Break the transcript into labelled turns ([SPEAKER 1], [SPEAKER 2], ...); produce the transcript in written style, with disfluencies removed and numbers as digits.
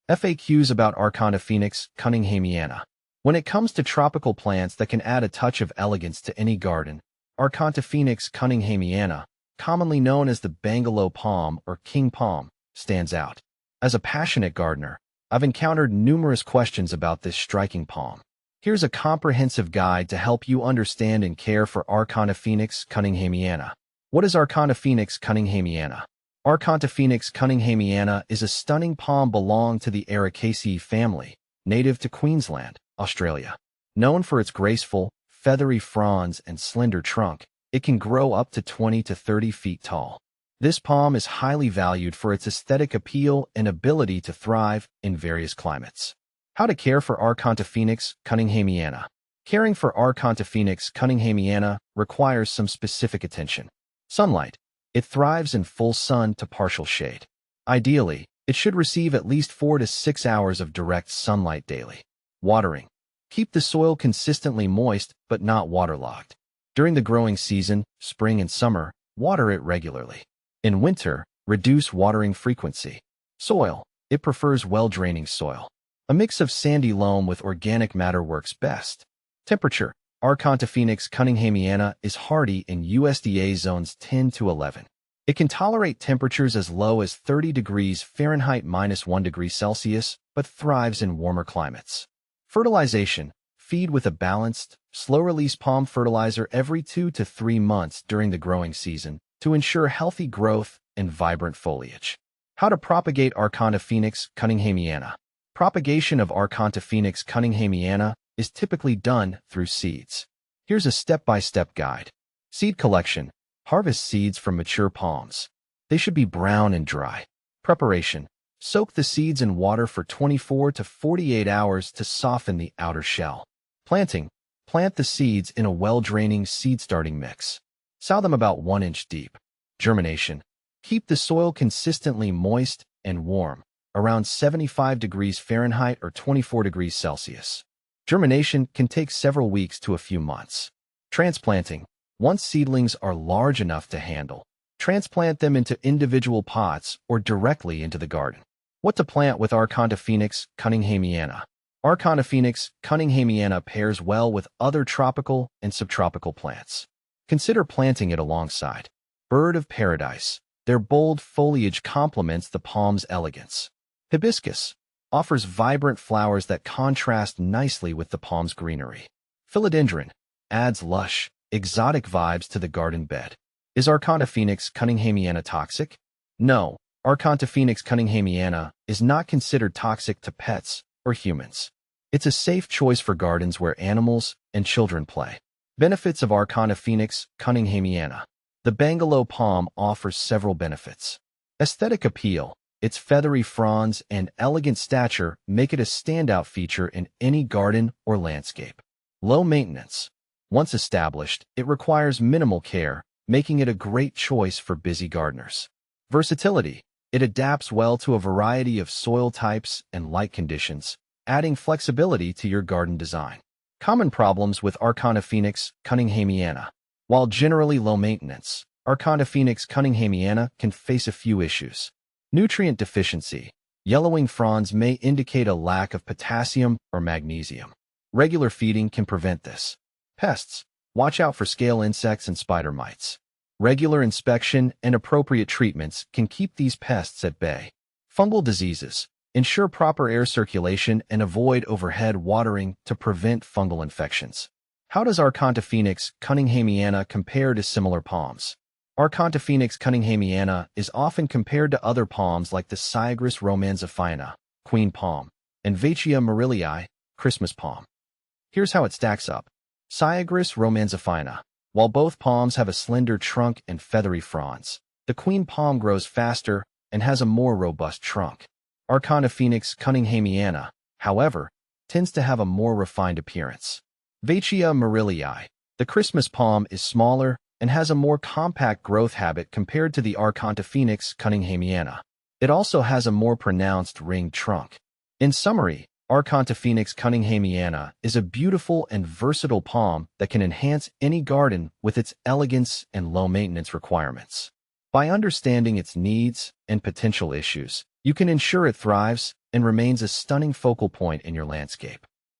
[SPEAKER 1] FAQs about Archontophoenix Cunninghamiana. When it comes to tropical plants that can add a touch of elegance to any garden, Archontophoenix Cunninghamiana, commonly known as the Bangalow palm or king palm, stands out. As a passionate gardener, I've encountered numerous questions about this striking palm. Here's a comprehensive guide to help you understand and care for Archontophoenix Cunninghamiana. What is Archontophoenix Cunninghamiana? Archontophoenix Cunninghamiana is a stunning palm belonging to the Ericaceae family, native to Queensland, Australia. Known for its graceful, feathery fronds and slender trunk, it can grow up to 20 to 30 feet tall. This palm is highly valued for its aesthetic appeal and ability to thrive in various climates. How to care for Archontophoenix Cunninghamiana. Caring for Archontophoenix Cunninghamiana requires some specific attention. Sunlight. It thrives in full sun to partial shade. Ideally, it should receive at least 4 to 6 hours of direct sunlight daily. Watering. Keep the soil consistently moist but not waterlogged. During the growing season, spring and summer, water it regularly. In winter, reduce watering frequency. Soil. It prefers well-draining soil. A mix of sandy loam with organic matter works best. Temperature. Archontophoenix Cunninghamiana is hardy in USDA zones 10 to 11. It can tolerate temperatures as low as 30 degrees Fahrenheit -1 degree Celsius, but thrives in warmer climates. Fertilization. Feed with a balanced, slow-release palm fertilizer every 2 to 3 months during the growing season to ensure healthy growth and vibrant foliage. How to propagate Archontophoenix Cunninghamiana. Propagation of Archontophoenix Cunninghamiana is typically done through seeds. Here's a step-by-step guide. Seed collection. Harvest seeds from mature palms. They should be brown and dry. Preparation. Soak the seeds in water for 24 to 48 hours to soften the outer shell. Planting. Plant the seeds in a well-draining seed-starting mix. Sow them about 1 inch deep. Germination. Keep the soil consistently moist and warm, around 75 degrees Fahrenheit or 24 degrees Celsius. Germination can take several weeks to a few months. Transplanting. Once seedlings are large enough to handle, transplant them into individual pots or directly into the garden. What to plant with Archontophoenix Cunninghamiana. Archontophoenix Cunninghamiana pairs well with other tropical and subtropical plants. Consider planting it alongside Bird of Paradise. Their bold foliage complements the palm's elegance. Hibiscus offers vibrant flowers that contrast nicely with the palm's greenery. Philodendron adds lush, exotic vibes to the garden bed. Is Archontophoenix Cunninghamiana toxic? No, Archontophoenix Cunninghamiana is not considered toxic to pets or humans. It's a safe choice for gardens where animals and children play. Benefits of Archontophoenix Cunninghamiana. The Bangalow palm offers several benefits. Aesthetic appeal. Its feathery fronds and elegant stature make it a standout feature in any garden or landscape. Low maintenance. Once established, it requires minimal care, making it a great choice for busy gardeners. Versatility. It adapts well to a variety of soil types and light conditions, adding flexibility to your garden design. Common problems with Archontophoenix Cunninghamiana. While generally low maintenance, Archontophoenix Cunninghamiana can face a few issues. Nutrient deficiency. Yellowing fronds may indicate a lack of potassium or magnesium. Regular feeding can prevent this. Pests. Watch out for scale insects and spider mites. Regular inspection and appropriate treatments can keep these pests at bay. Fungal diseases. Ensure proper air circulation and avoid overhead watering to prevent fungal infections. How does Archontophoenix Cunninghamiana compare to similar palms? Archontophoenix Cunninghamiana is often compared to other palms like the Cyagrus romanzifina, queen palm, and Veitchia marillii, Christmas palm. Here's how it stacks up. Cyagrus romanzifina. While both palms have a slender trunk and feathery fronds, the queen palm grows faster and has a more robust trunk. Archontophoenix Cunninghamiana, however, tends to have a more refined appearance. Veitchia marillii. The Christmas palm is smaller and has a more compact growth habit compared to the Archontophoenix Cunninghamiana. It also has a more pronounced ringed trunk. In summary, Archontophoenix Cunninghamiana is a beautiful and versatile palm that can enhance any garden with its elegance and low maintenance requirements. By understanding its needs and potential issues, You can ensure it thrives and remains a stunning focal point in your landscape.